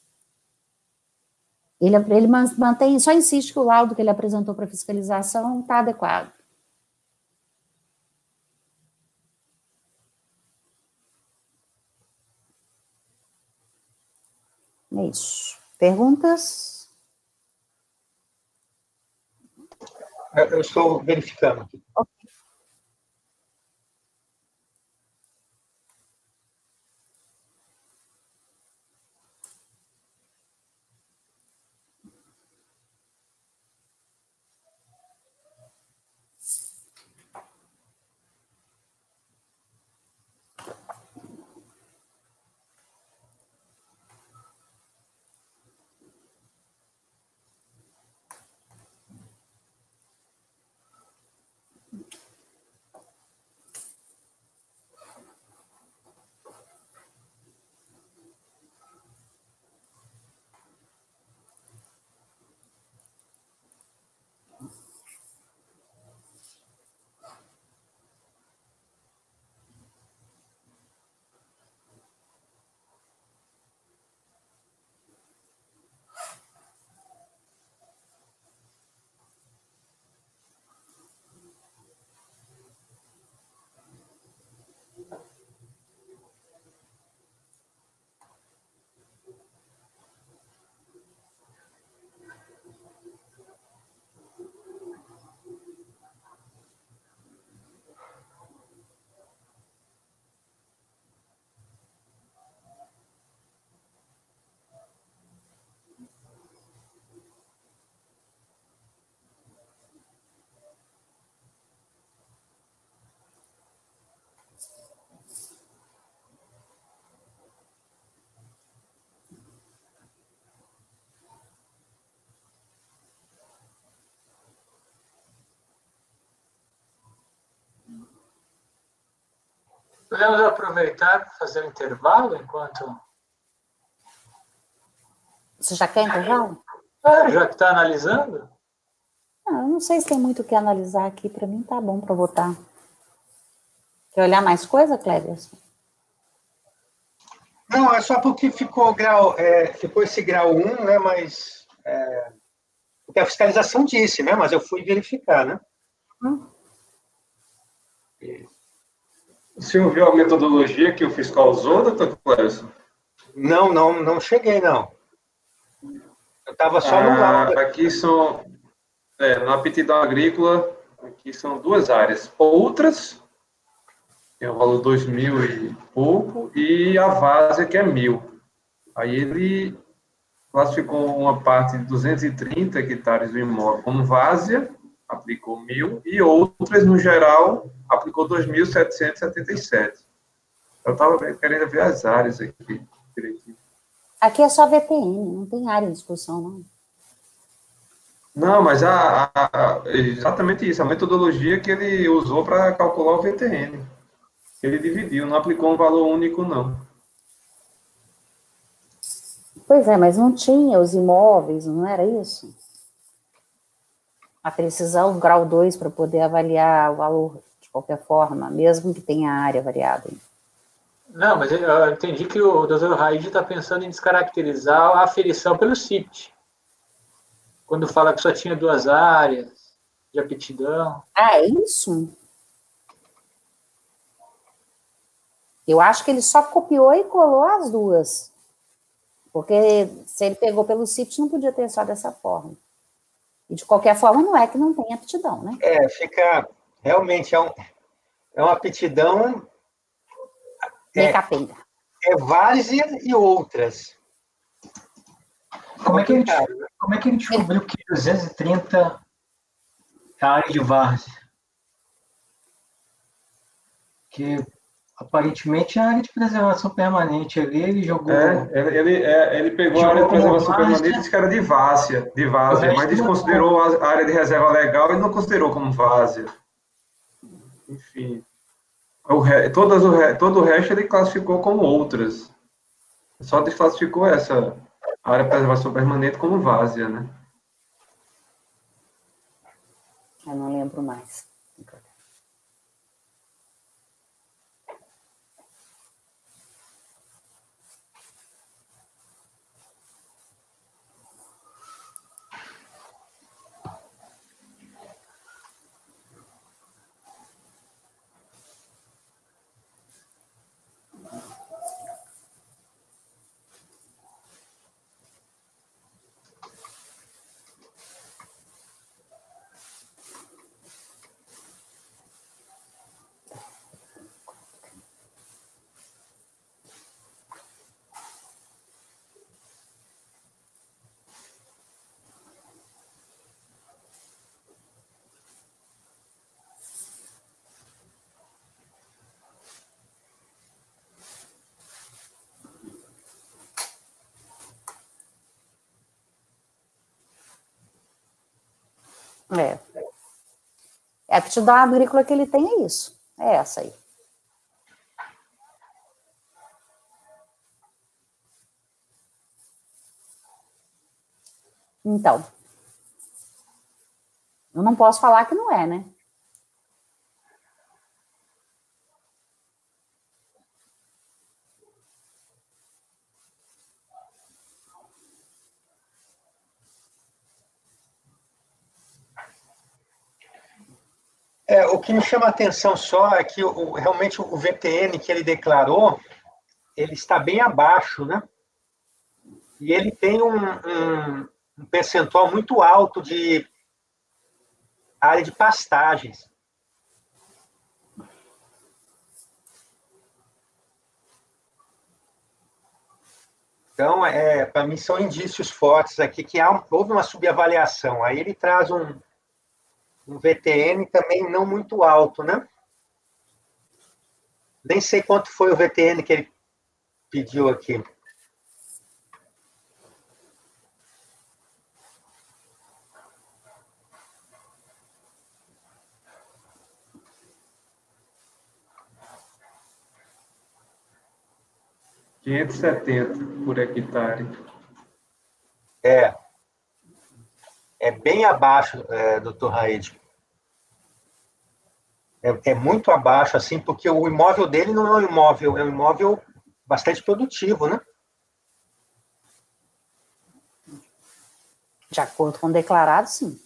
Ele mantém, só insiste que o laudo que ele apresentou para fiscalização está adequado. É isso. Perguntas? Eu estou verificando aqui. Ok. Podemos aproveitar para fazer um intervalo enquanto... Você já quer intervalo? Já que está analisando? Eu não sei se tem muito o que analisar aqui. Para mim tá bom para votar. Quer olhar mais coisa, Kleber? Não, é só porque ficou esse grau 1, né? Mas o que a fiscalização disse, né? Mas eu fui verificar, né? O senhor viu a metodologia que o fiscal usou, doutor Cléber? Não cheguei, não. Eu estava só no laudo. Aqui são, na aptidão agrícola, aqui são duas áreas. Outras, que é o valor 2.000 e pouco, e a várzea, que é 1.000. Aí ele classificou uma parte de 230 hectares do imóvel como várzea, aplicou 1.000, e outras, no geral, aplicou 2.777. Eu estava querendo ver as áreas aqui, direitinho. Aqui é só VTN, não tem área de discussão, não. Não, mas exatamente isso, a metodologia que ele usou para calcular o VTN. Ele dividiu, não aplicou um valor único, não. Pois é, mas não tinha os imóveis, não era isso? A precisão, grau 2, para poder avaliar o valor de qualquer forma, mesmo que tenha área variada. Não, mas eu entendi que o doutor Raid está pensando em descaracterizar a aferição pelo CIPT. Quando fala que só tinha duas áreas de aptidão. É isso? Eu acho que ele só copiou e colou as duas. Porque se ele pegou pelo CIPT, não podia ter só dessa forma. E de qualquer forma, não é que não tem aptidão, né? Realmente, é uma aptidão... Bem capenga. É várzea e outras. Como é que ele descobriu que 230 é a área de várzea? Que aparentemente é a área de preservação permanente ali, ele jogou. Ele pegou a área de preservação permanente e disse que era de várzea, mas desconsiderou a área de reserva legal e não considerou como várzea. Enfim. Todo o resto ele classificou como outras. Só desclassificou essa área de preservação permanente como várzea, né? Eu não lembro mais. A aptidão agrícola que ele tem é isso. É essa aí. Então, eu não posso falar que não é, né? O que me chama a atenção só é que realmente o VTN que ele declarou, ele está bem abaixo, né? E ele tem um percentual muito alto de área de pastagens. Então, para mim, são indícios fortes aqui que houve uma subavaliação. Aí ele traz um VTN também não muito alto, né? Nem sei quanto foi o VTN que ele pediu aqui. R$570 por hectare. É bem abaixo, doutor Raid. É muito abaixo, assim, porque o imóvel dele não é um imóvel bastante produtivo, né? De acordo com o declarado, sim.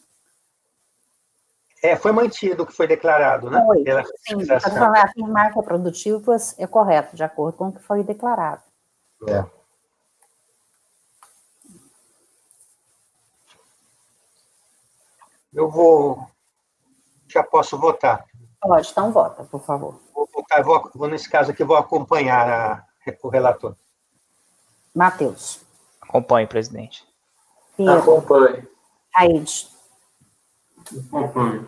Foi mantido o que foi declarado, né? Foi, sim. Afirmar que é produtivo é correto, de acordo com o que foi declarado. Eu vou... Já posso votar? Pode, então vota, por favor. Vou votar, vou nesse caso aqui, vou acompanhar o relator. Matheus. Acompanhe, presidente. Pedro. Acompanhe. Raid. Acompanhe.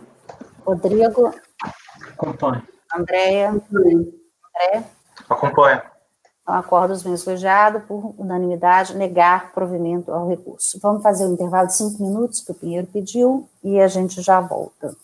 Rodrigo. Acompanhe. Andréia. André. Acompanhe. Então, acordo os meus colegiados, por unanimidade, negar provimento ao recurso. Vamos fazer um intervalo de 5 minutos, que o Pinheiro pediu, e a gente já volta.